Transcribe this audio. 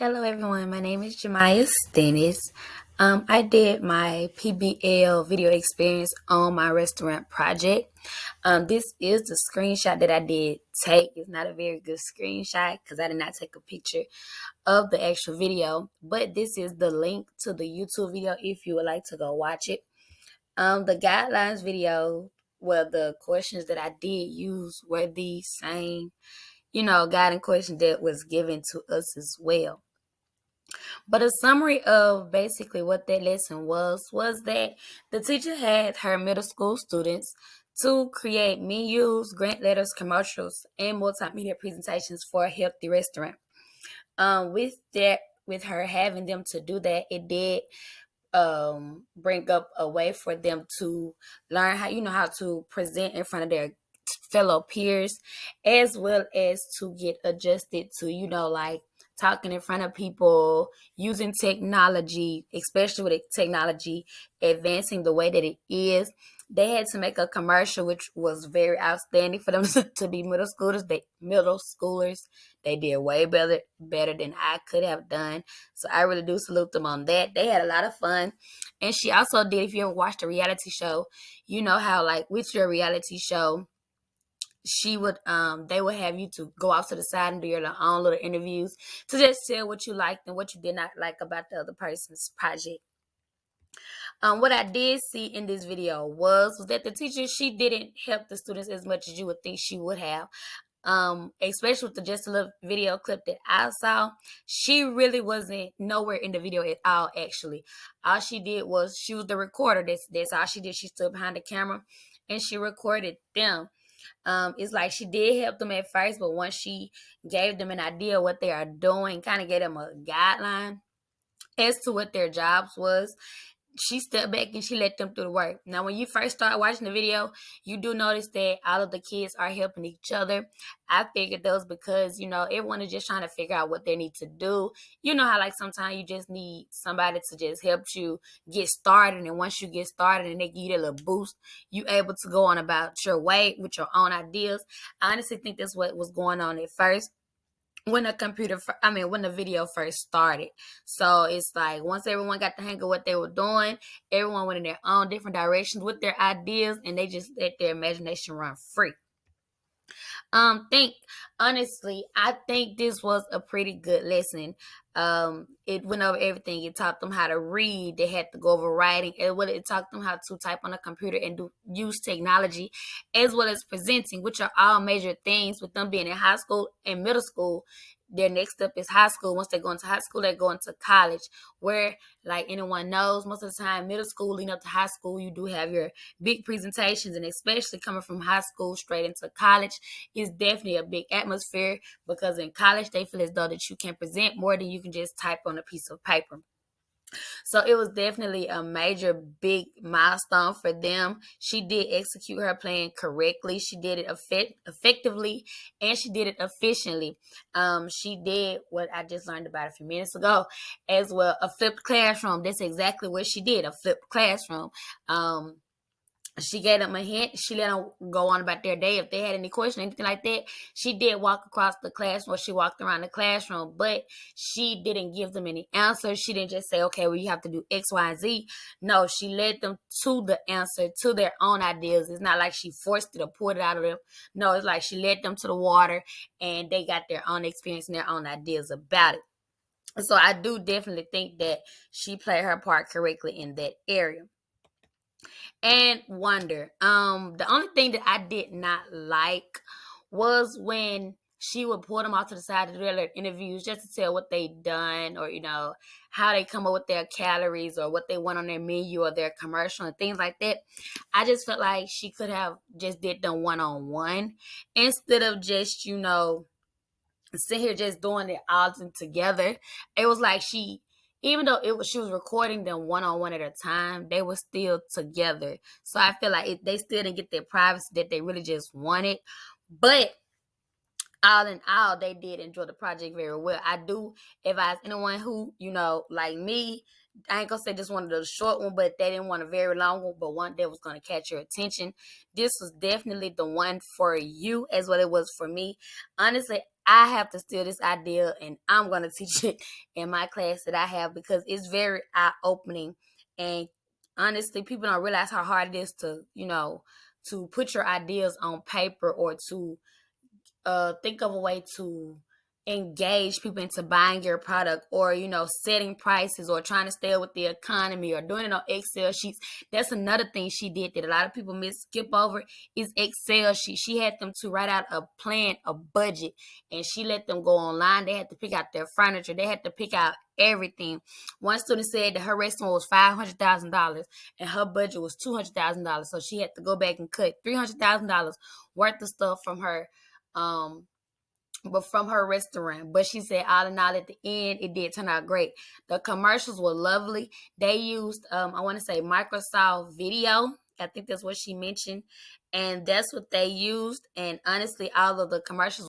Hello everyone, my name is Jemiah Stennis. I did my PBL Video Experience on my restaurant project. This is the screenshot that I did take. It's not a very good screenshot because I did not take a picture of the actual video, but this is the link to the YouTube video if you would like to go watch it. The guidelines video, the questions that I did use were the same, guiding questions that was given to us as well. But a summary of basically what that lesson was that the teacher had her middle school students to create menus, grant letters, commercials, and multimedia presentations for a healthy restaurant. With her having them to do that, it did bring up a way for them to learn how to present in front of their fellow peers, as well as to get adjusted to like talking in front of people, using technology, especially with technology advancing the way that it is. They had to make a commercial, which was very outstanding for them to be middle schoolers. They did way better than I could have done. So I really do salute them on that. They had a lot of fun. And she also did, if you ever watched a reality show, you know how like with your reality show, they would have you to go off to the side and do your own little interviews to just tell what you liked and what you did not like about the other person's project. What I did see in this video was that the teacher, she didn't help the students as much as you would think she would have. Especially with just a little video clip that I saw, she really wasn't nowhere in the video at all. Actually, all she did was she was the recorder. That's all she did. She stood behind the camera and she recorded them. It's like she did help them at first, but once she gave them an idea of what they are doing, kind of gave them a guideline as to what their jobs was, she stepped back and she let them do the work. Now, when you first start watching the video, you do notice that all of the kids are helping each other. I figured that was because, everyone is just trying to figure out what they need to do. You know how like sometimes you just need somebody to just help you get started. And once you get started and they give you that little boost, you able to go on about your way with your own ideas. I honestly think that's what was going on at first when the video first started. So it's like once everyone got the hang of what they were doing, everyone went in their own different directions with their ideas and they just let their imagination run free. I think this was a pretty good lesson. It went over everything. It taught them how to read. They had to go over writing. It taught them how to type on a computer and use technology, as well as presenting, which are all major things with them being in high school and middle school. Their next step is high school. Once they go into high school, they go into college, where, like anyone knows, most of the time, middle school leading up to high school, you do have your big presentations, and especially coming from high school straight into college is definitely a big atmosphere, because in college, they feel as though that you can present more than you can just type on a piece of paper. So it was definitely a major big milestone for them. She did execute her plan correctly. She did it effectively, and she did it efficiently. She did what I just learned about a few minutes ago as well, a flipped classroom. That's exactly what she did, a flipped classroom. She gave them a hint. She let them go on about their day. If they had any question, anything like that, she did walk across the classroom, or she walked around the classroom, but she didn't give them any answers. She didn't just say, okay, well, you have to do X, Y, and Z. No, she led them to the answer, to their own ideas. It's not like she forced it or poured it out of them. No, it's like she led them to the water, and they got their own experience and their own ideas about it. So I do definitely think that she played her part correctly in that area. And wonder. The only thing that I did not like was when she would pull them off to the side to do their interviews just to tell what they done, or how they come up with their calories, or what they want on their menu, or their commercial and things like that. I just felt like she could have just did them one-on-one instead of just sit here just doing it all together. It was like even though she was recording them one-on-one at a time, they were still together. So I feel like they still didn't get their privacy that they really just wanted. But all in all, they did enjoy the project very well. I do advise anyone who, like me, I ain't gonna say just wanted a short one, but they didn't want a very long one, but one that was gonna catch your attention. This was definitely the one for you, as what it was for me. Honestly, I have to steal this idea and I'm going to teach it in my class that I have, because it's very eye opening. And honestly, people don't realize how hard it is to, to put your ideas on paper, or to think of a way to engage people into buying your product, or setting prices, or trying to stay with the economy, or doing it on Excel sheets. That's another thing she did that a lot of people skip over, is Excel sheets. She had them to write out a plan, a budget, and she let them go online. They had to pick out their furniture, they had to pick out everything. One student said that her restaurant was $500,000 and her budget was $200,000, so she had to go back and cut $300,000 worth of stuff from her restaurant. But she said all in all, at the end, it did turn out great. The commercials were lovely. They used I want to say Microsoft Video. I think that's what she mentioned. And that's what they used. And honestly, all of the commercials